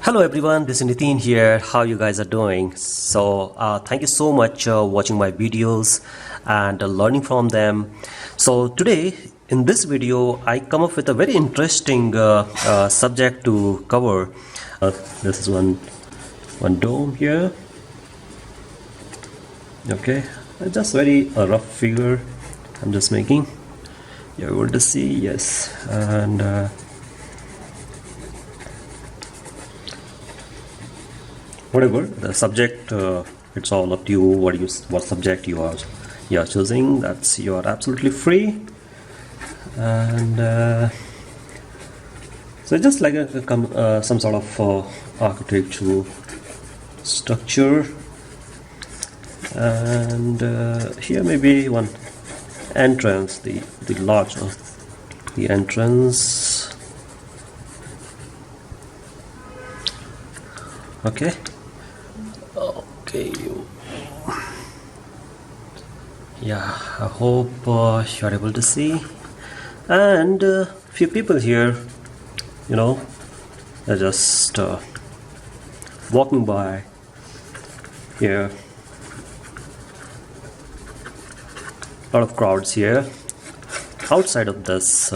Hello everyone, this is Nitin here. How you guys are doing? Thank you so much watching my videos and learning from them. So today in this video I come up with a very interesting subject to cover. This is one dome here. Okay, just very rough figure I'm just making. You're able to see, yes, and whatever the subject, it's all up to you. What subject you are choosing. That's, you are absolutely free. And so just like some sort of architectural structure, and here maybe one entrance, the large the entrance. Okay. Yeah, I hope you're able to see. And few people here, they're just walking by here. A lot of crowds here outside of this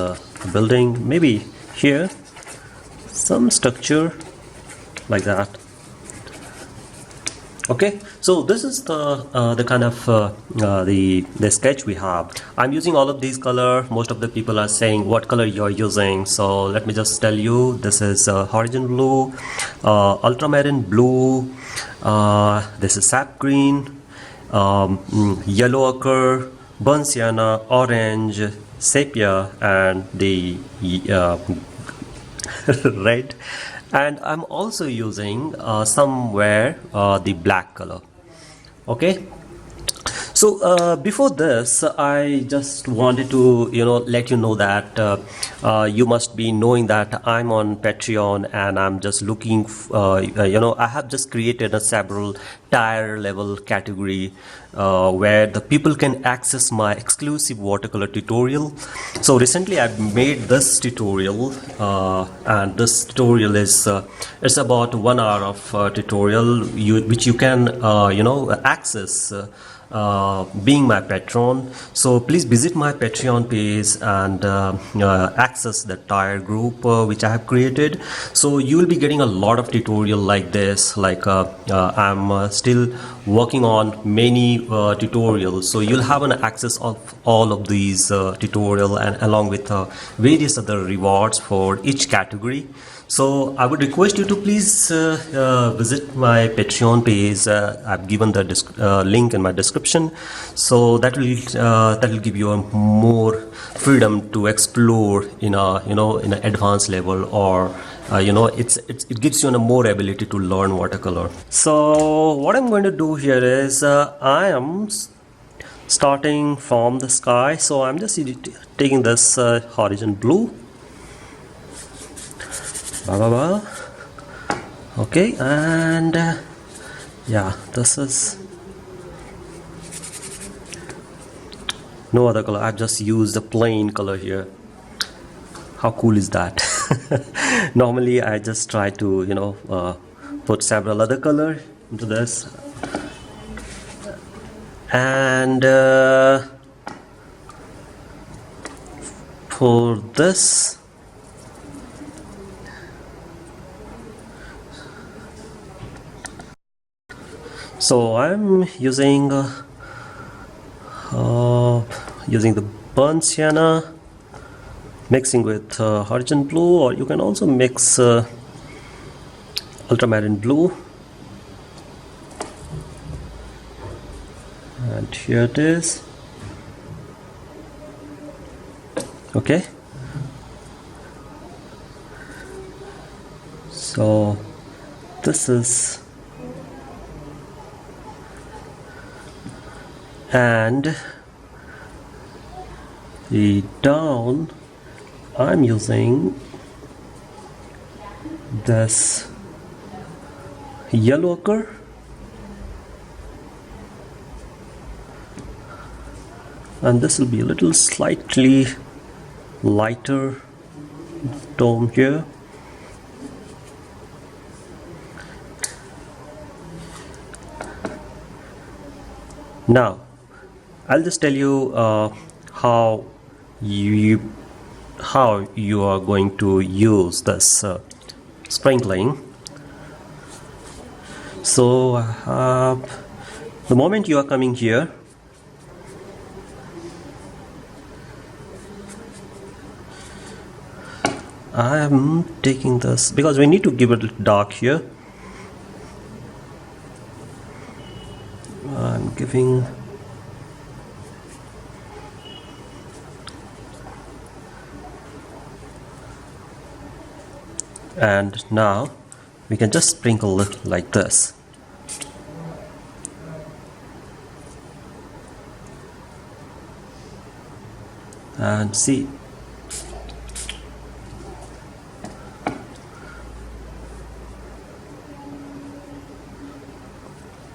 building. Maybe here some structure like that. Okay, so this is the kind of the sketch we have. I'm using all of these color. Most of the people are saying what color you're using, so let me just tell you. This is horizon blue, ultramarine blue, this is sap green, yellow ochre, burnt sienna, orange, sepia, and the red. And I'm also using somewhere the black color. Okay, so before this I just wanted to let you know that you must be knowing that I'm on Patreon, and I'm just looking I have just created a several tier level category where the people can access my exclusive watercolor tutorial. So recently I made this tutorial, and this tutorial is it's about 1 hour of tutorial which you can access being my patron. So please visit my Patreon page and access the tier group which I have created. So you will be getting a lot of tutorial like this. Like I'm still working on many tutorials, so you'll have an access of all of these tutorial, and along with various other rewards for each category. So I would request you to please visit my Patreon page. I've given the link in my description, so that will give you a more freedom to explore in a in an advanced level, or it gives you a more ability to learn watercolor. So what I'm going to do here is I am starting from the sky. So I'm just taking this horizon blue. Okay, and yeah, this is no other color. I've just used a plain color here. How cool is that? Normally I just try to put several other color into this, and for this so I'm using the burnt sienna, mixing with horizon blue, or you can also mix ultramarine blue. And here it is. Okay, so this is, and the down I'm using this yellow ochre, and this will be a little slightly lighter tone here. Now I'll just tell you how you are going to use this sprinkling. So the moment you are coming here, I am taking this because we need to give it dark here. I'm giving and now we can just sprinkle it like this. And see,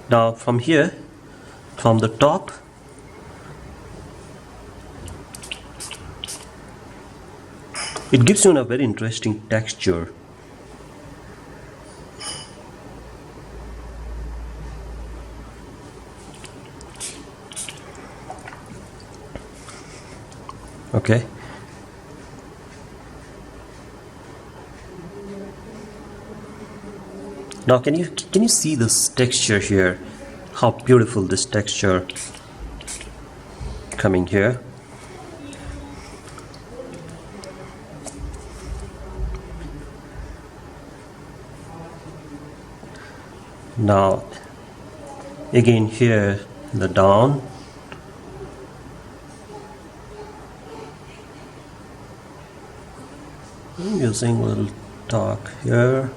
now from here, from the top, it gives you a very interesting texture. Okay. Now can you see this texture here? How beautiful this texture coming here. Now again here the down. I'm using a little dark here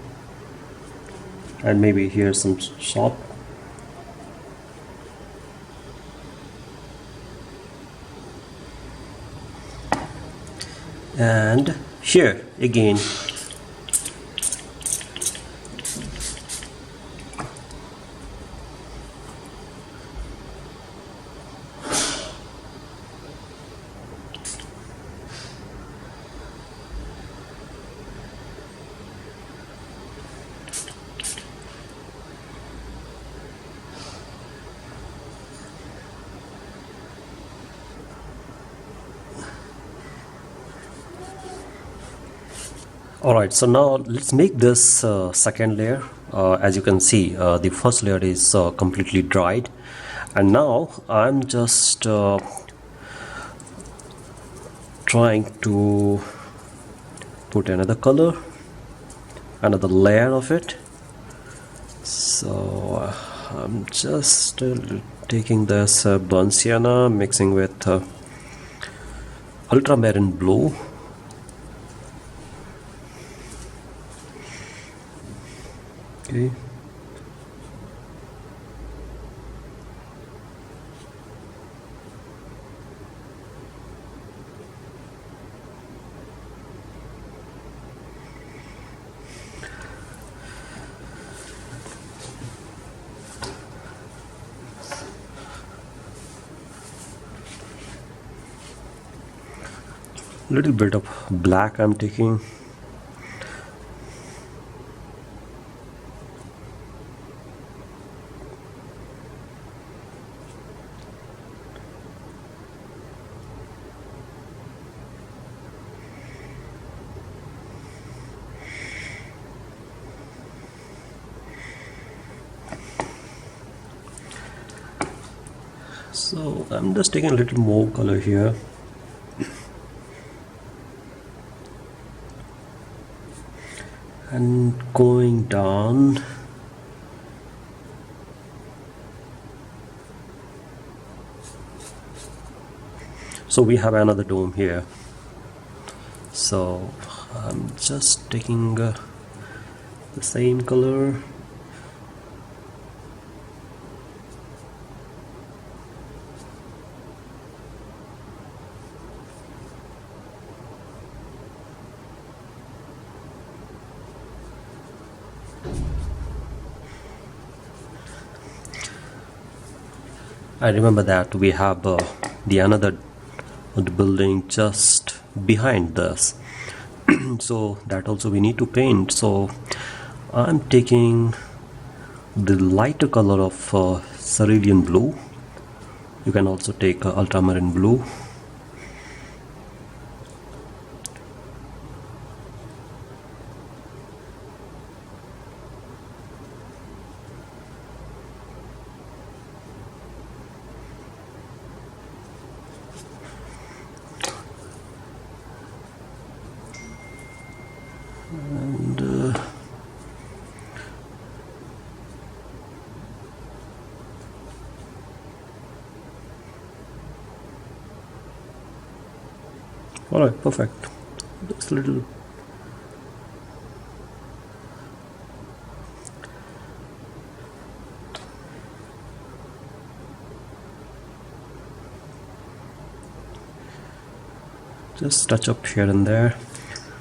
and maybe here some soft. And here again Alright, so now let's make this second layer. As you can see, the first layer is completely dried, and now I'm just trying to put another color, another layer of it. So I'm just taking this burnt sienna, mixing with ultramarine blue. Okay. Little bit of black I'm taking. So I'm just taking a little more color here. And going down. So we have another dome here. So I'm just taking the same color. I remember that we have the another building just behind this. So that also we need to paint. So I'm taking the lighter color of cerulean blue You can also take ultramarine blue. And all right, perfect. Just a little. Just touch up here and there.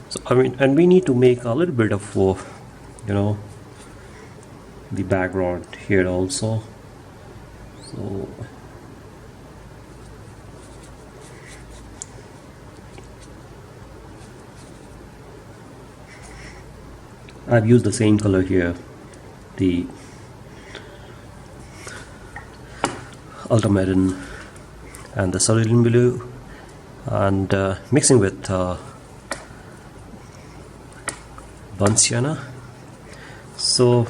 So I mean, and we need to make a little bit of you know, the background here also. So I've used the same color here, the ultramarine and the cerulean blue, and mixing with burnt sienna. So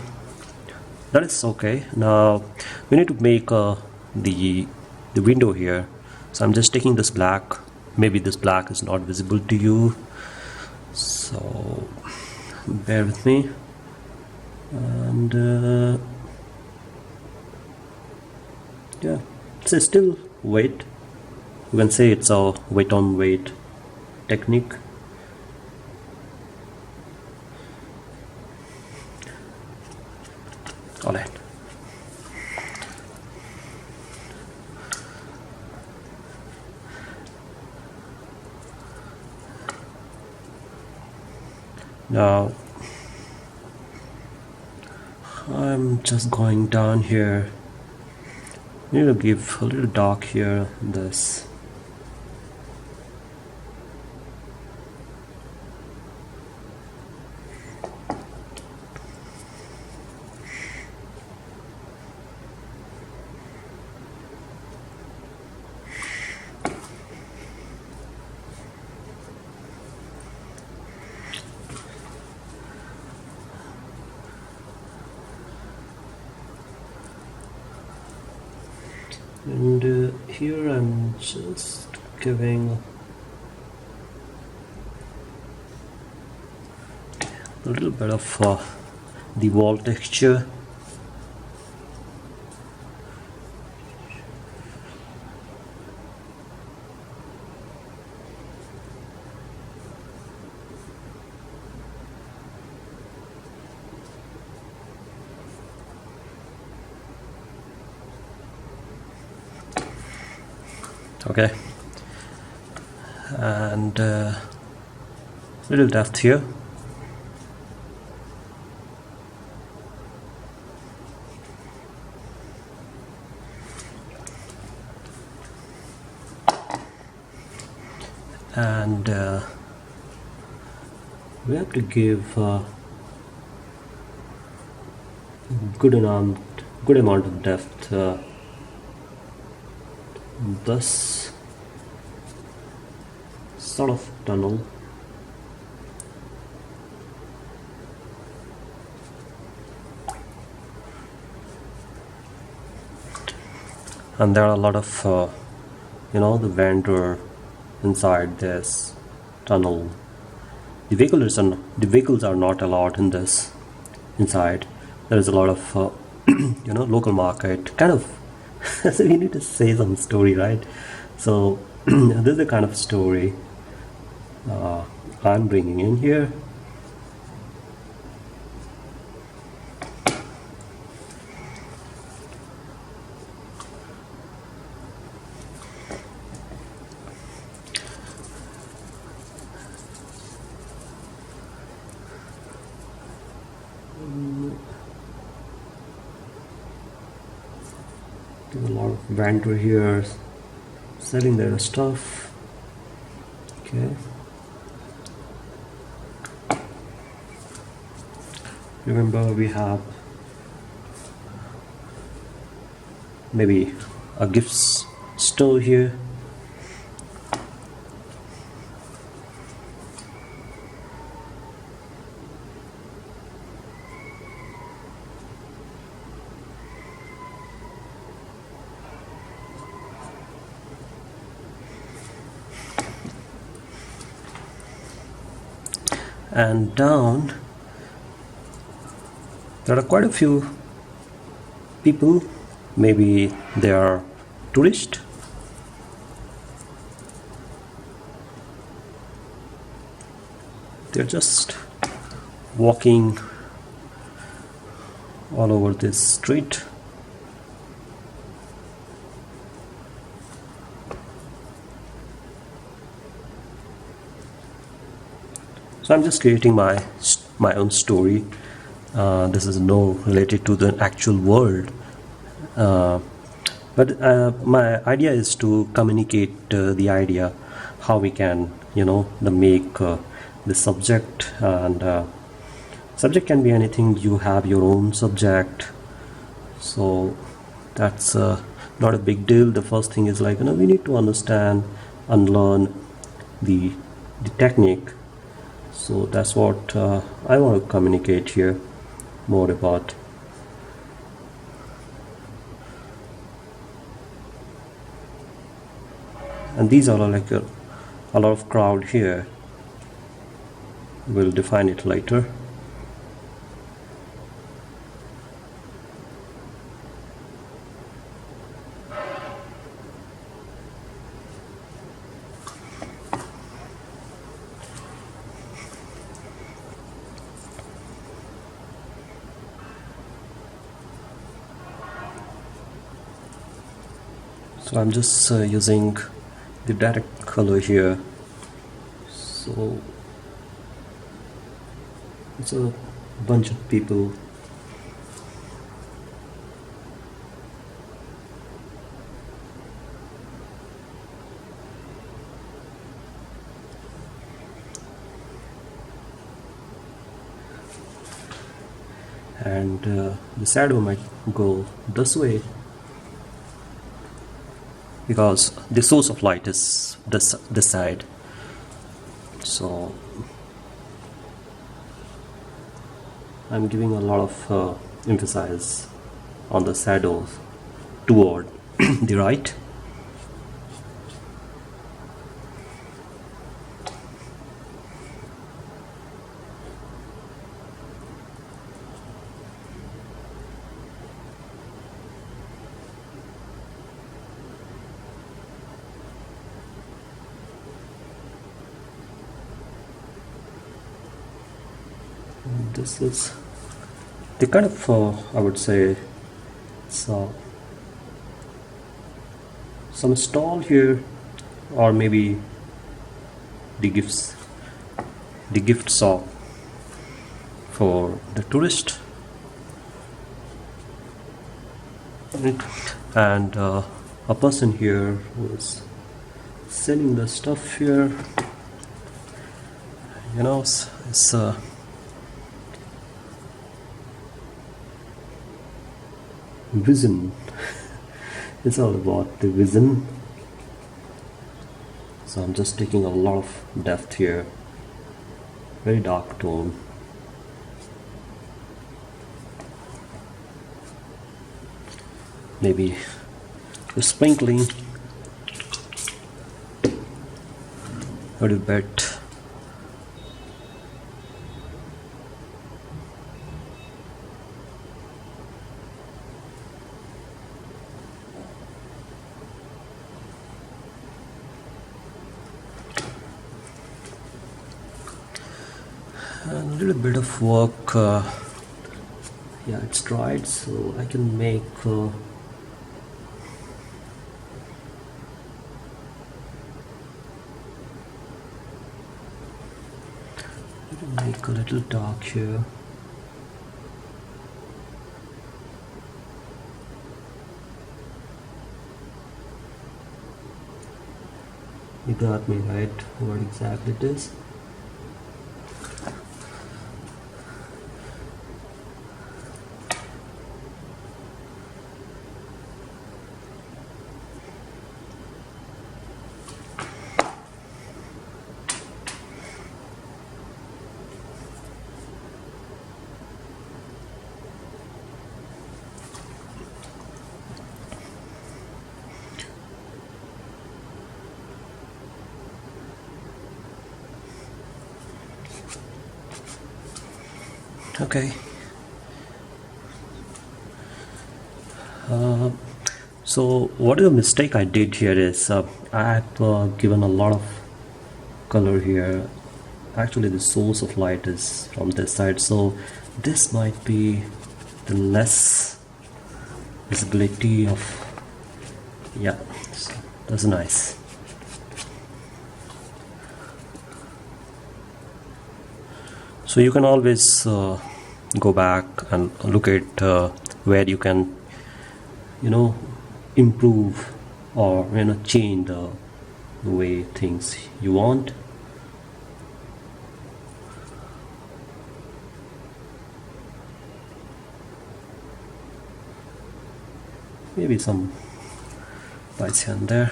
that is okay. Now we need to make the window here. So I'm just taking this black. Maybe this black is not visible to you, so bear with me. And yeah, it's still weight. You can say it's a weight on weight technique. All right. Now I'm just going down here. I need to give a little dark here in this. And here I'm just giving a little bit of the wall texture. Okay, and little depth here. And we have to give good amount of depth. This sort of tunnel. And there are a lot of you know, the vendor inside this tunnel. The vehicles are not allowed in this inside. There is a lot of you know, local market kind of. So we need to say some story, right? So this is the kind of story I'm bringing in here. There's a lot of vendor here selling their stuff. Okay. Remember, we have maybe a gifts store here. And down there are quite a few people, maybe they are tourists. They're just walking all over this street. So I'm just creating my own story. This is no related to the actual world, but my idea is to communicate the idea how we can, make the subject, and subject can be anything. You have your own subject, so that's not a big deal. The first thing is like, we need to understand and learn the technique. So that's what I want to communicate here more about. And these are like a lot of crowd here. We'll define it later. So I'm just using the direct color here. So it's a bunch of people. And the shadow might go this way, because the source of light is this side. So I'm giving a lot of emphasis on the shadows toward the right. This is the kind of I would say it's some stall here, or maybe the gift shop for the tourist. And a person here who is selling the stuff here, it's vision. It's all about the vision. So I'm just taking a lot of depth here, very dark tone. Maybe the sprinkling a little bit. A little bit of work. Yeah, it's dried, so I can make a little dark here. You got me right, what exactly it is. Okay. So what is the mistake I did here is I have given a lot of color here. Actually the source of light is from this side, so this might be the less visibility of, yeah, so that's nice. So you can always go back and look at where you can, you know, improve or, you know, change the way things you want. Maybe some lights here and there.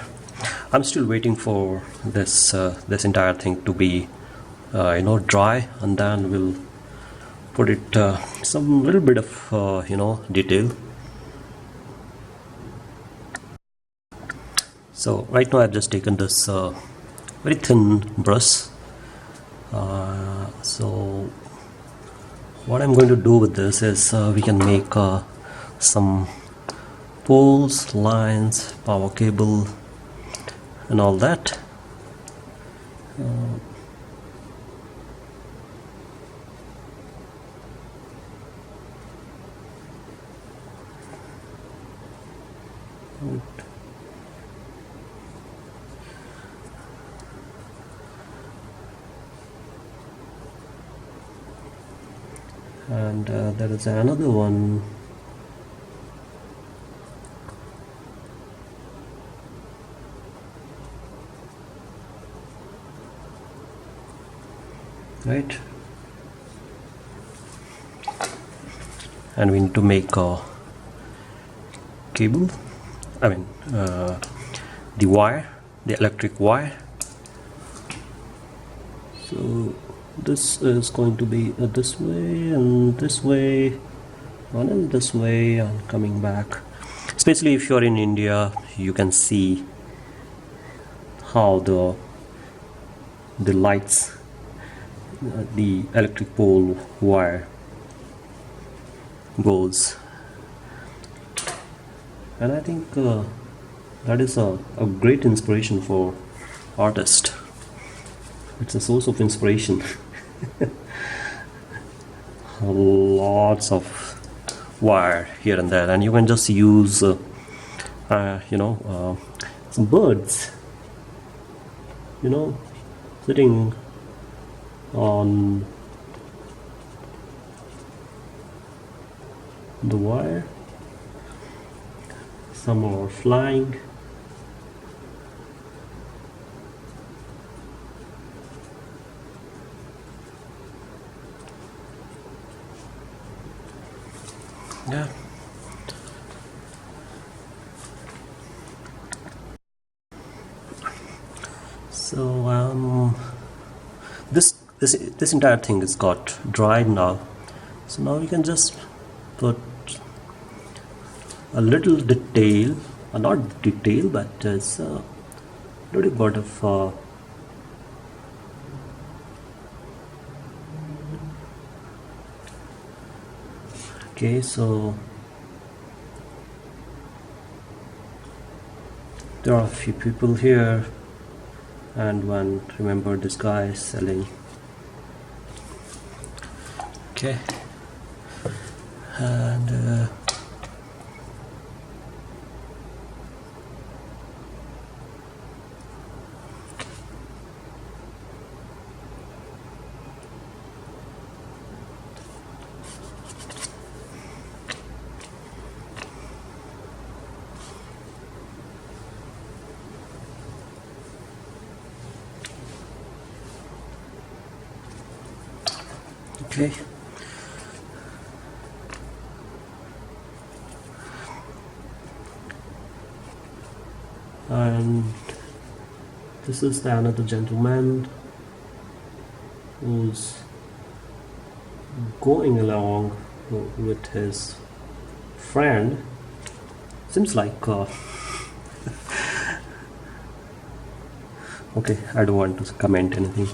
I'm still waiting for this this entire thing to be you know, dry, and then we'll put it some little bit of you know, detail. So right now I've just taken this very thin brush. So what I'm going to do with this is we can make some poles, lines, power cable and all that. And there is another one. Right, and we need to make a cable, I mean the wire, the electric wire. So this is going to be this way and this way, one is this way and coming back. Especially if you're in India, you can see how the lights, the electric pole wire goes, and I think that is a great inspiration for artists. It's a source of inspiration. Lots of wire here and there, and you can just use you know, some birds, you know, sitting on the wire. Some are flying. Yeah. So this entire thing is got dried now. So now we can just put a little detail, not detail, but it's a little bit of okay, so there are a few people here, and one, remember, this guy is selling. Okay, and okay. And this is the another gentleman who's going along with his friend. Seems like okay, I don't want to comment anything.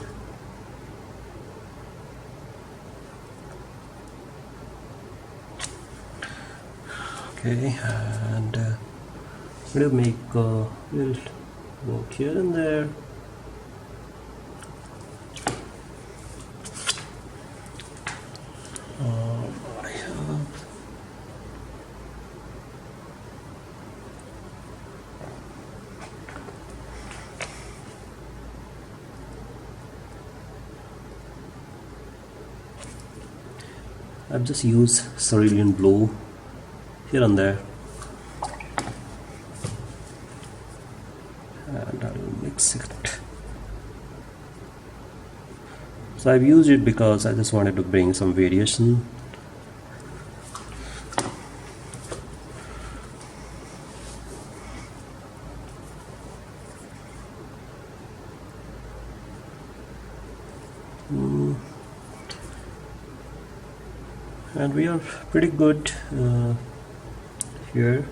Okay, and we'll make little work here and there. I have I've just used cerulean blue here and there, and I'll mix it. So I've used it because I just wanted to bring some variation. And we are pretty good here.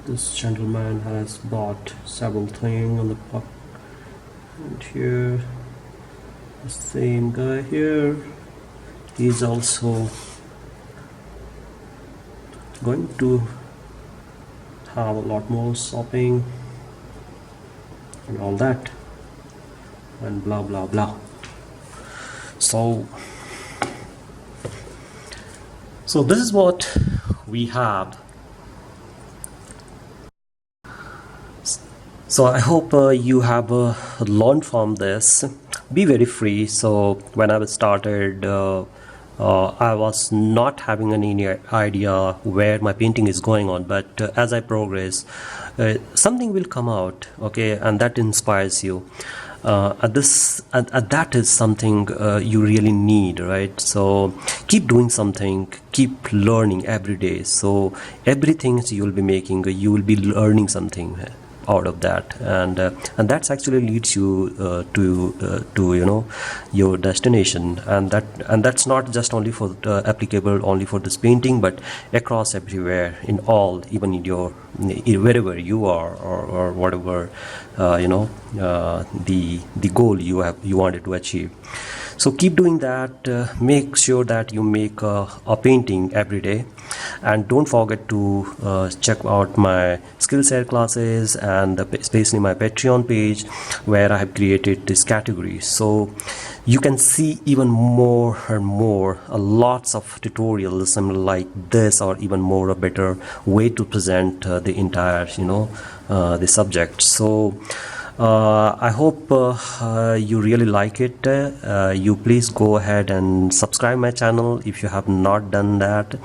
This gentleman has bought several things on the puck, and here the same guy here, he's also going to have a lot more shopping and all that, and blah blah blah. So this is what we have. So I hope you have learned from this. Be very free. So when I started, I was not having any idea where my painting is going on, but as I progress, something will come out, okay, and that inspires you. That is something you really need, right? So keep doing something, keep learning every day. So everything you will be making, you will be learning something out of that, and that's actually leads you to you know, your destination, and that's not just only for applicable only for this painting, but across everywhere, in all, even in your wherever you are, or whatever you know, the goal you wanted to achieve. So keep doing that. Make sure that you make a painting every day, and don't forget to check out my skill set classes, and especially my Patreon page, where I have created this category, so you can see even more and more lots of tutorials like this, or even more a better way to present the entire, you know, the subject. So I hope you really like it. You please go ahead and subscribe my channel if you have not done that,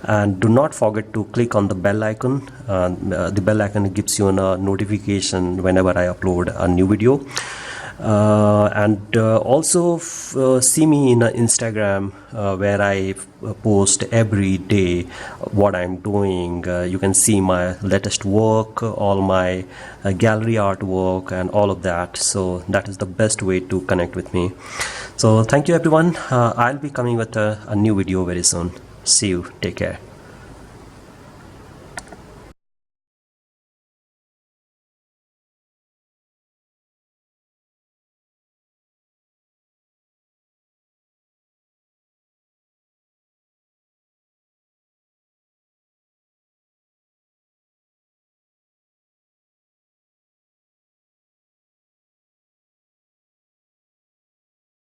and do not forget to click on the bell icon. The bell icon gives you a notification whenever I upload a new video. And also see me in Instagram, where I post every day what I'm doing. You can see my latest work, all my gallery artwork, and all of that. So that is the best way to connect with me. So thank you everyone. I'll be coming with a new video very soon. See you. Take care.